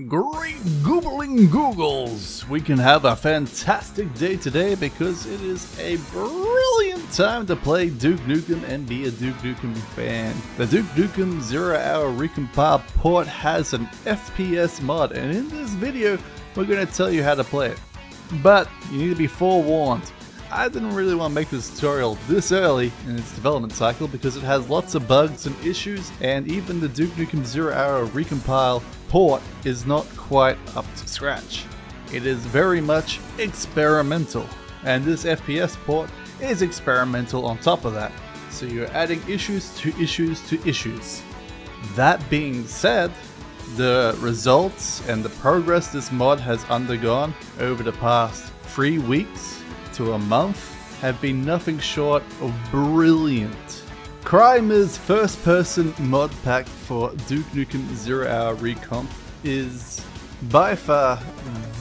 Great googling googles! We can have a fantastic day today because it is a brilliant time to play Duke Nukem and be a Duke Nukem fan. The Duke Nukem Zero Hour Recompile port has an FPS mod, and in this video we're going to tell you how to play it. But you need to be forewarned. I didn't really want to make this tutorial this early in its development cycle because it has lots of bugs and issues, and even the Duke Nukem Zero Hour Recompile port is not quite up to scratch. It is very much experimental, and this FPS port is experimental on top of that. So you're adding issues to issues to issues. That being said, the results and the progress this mod has undergone over the past 3 weeks to a month have been nothing short of brilliant. Crimer's first person mod pack for Duke Nukem Zero Hour Recomp is by far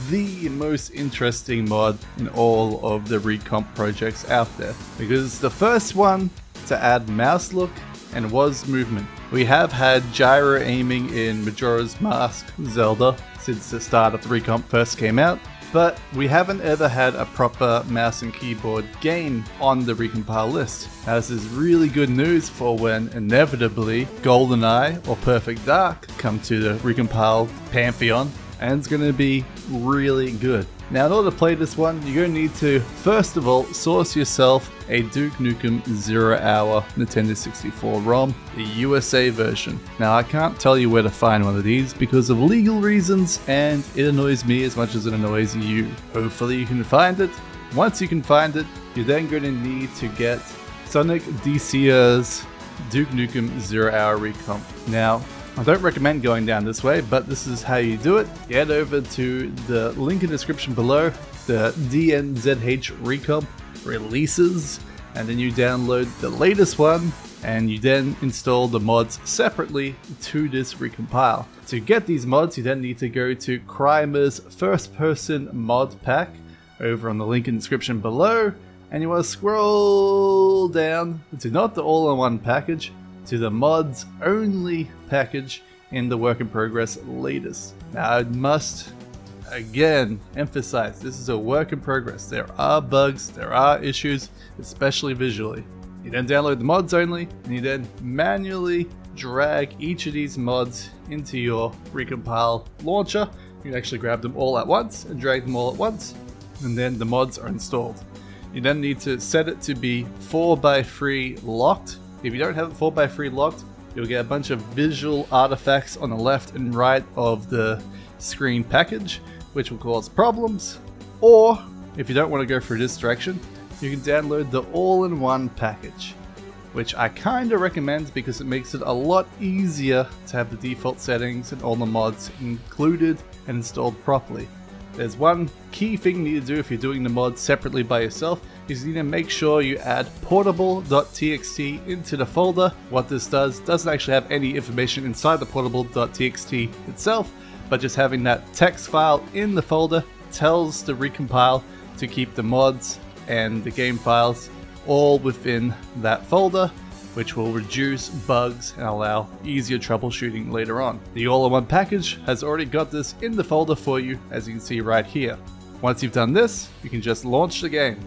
the most interesting mod in all of the Recomp projects out there, because it's the first one to add mouse look and WAS movement. We have had gyro aiming in Majora's Mask Zelda since the start of the Recomp first came out, but we haven't ever had a proper mouse and keyboard game on the Recompile list. Now this is really good news for when inevitably GoldenEye or Perfect Dark come to the Recompile pantheon, and it's going to be really good. Now in order to play this one, you're going to need to first of all source yourself a Duke Nukem Zero Hour Nintendo 64 ROM, the USA version. Now I can't tell you where to find one of these because of legal reasons, and it annoys me as much as it annoys you. Hopefully you can find it. Once you can find it, you're then going to need to get Sonic DC's Duke Nukem Zero Hour Recomp. Now I don't recommend going down this way, but this is how you do it. You head over to the link in the description below, the DNZH Recomp releases, and then you download the latest one, and you then install the mods separately to this Recompile. To get these mods, you then need to go to Crimer's first person mod pack over on the link in the description below, and you want to scroll down to not the all-in-one package, to the mods only package in the work in progress latest. Now I must again emphasize, this is a work in progress. There are bugs, there are issues, especially visually. You then download the mods only, and you then manually drag each of these mods into your Recompile launcher. You can actually grab them all at once and drag them all at once, and then the mods are installed. You then need to set it to be 4x3 locked. If you don't have it 4x3 locked, you'll get a bunch of visual artifacts on the left and right of the screen package, which will cause problems. Or, if you don't want to go through this direction, you can download the all-in-one package, which I kind of recommend because it makes it a lot easier to have the default settings and all the mods included and installed properly. There's one key thing you need to do if you're doing the mods separately by yourself, is you need to make sure you add portable.txt into the folder. What this doesn't actually have any information inside the portable.txt itself, but just having that text file in the folder tells the Recompile to keep the mods and the game files all within that folder, which will reduce bugs and allow easier troubleshooting later on. The all-in-one package has already got this in the folder for you, as you can see right here. Once you've done this, you can just launch the game.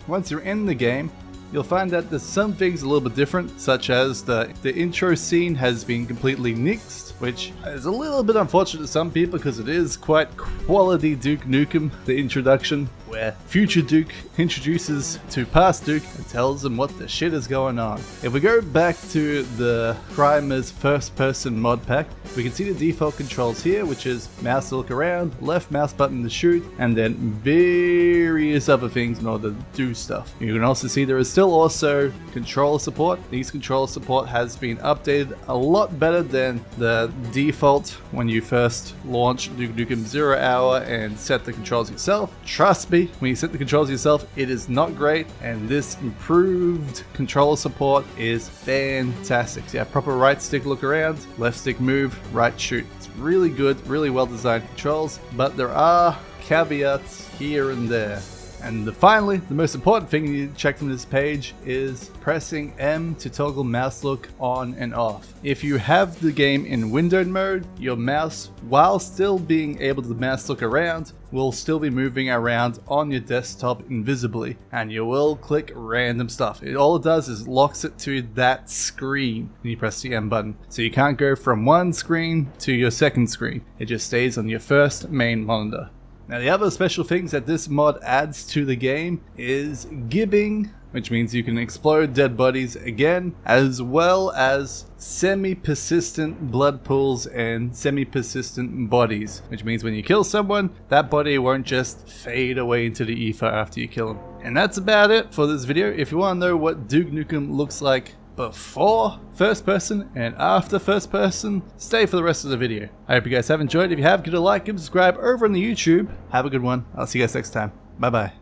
Once you're in the game, you'll find that there's some things a little bit different, such as the intro scene has been completely nixed, which is a little bit unfortunate to some people because it is quite quality Duke Nukem, the introduction, where future Duke introduces to past Duke and tells them what the shit is going on. If we go back to the Crimer's first person mod pack, we can see the default controls here, which is mouse to look around, left mouse button to shoot, and then various other things in order to do stuff. You can also see there is still also controller support. These controller support has been updated a lot better than the default when you first launch Duke Nukem Zero Hour and set the controls yourself. Trust me, when you set the controls yourself, it is not great, and this improved controller support is fantastic. So you have proper right stick look around, left stick move, right shoot. It's really good, really well designed controls, but there are caveats here and there. And finally, the most important thing you need to check from this page is pressing M to toggle mouse look on and off. If you have the game in windowed mode, your mouse, while still being able to mouse look around, will still be moving around on your desktop invisibly, and you will click random stuff. All it does is locks it to that screen when you press the M button. So you can't go from one screen to your second screen. It just stays on your first main monitor. Now the other special things that this mod adds to the game is gibbing, which means you can explode dead bodies again, as well as semi-persistent blood pools and semi-persistent bodies, which means when you kill someone, that body won't just fade away into the ether after you kill them. And that's about it for this video. If you want to know what Duke Nukem looks like before first person and after first person, stay for the rest of the video. I hope you guys have enjoyed. If you have, give it a like, give a subscribe over on the YouTube. Have a good one. I'll see you guys next time. Bye bye.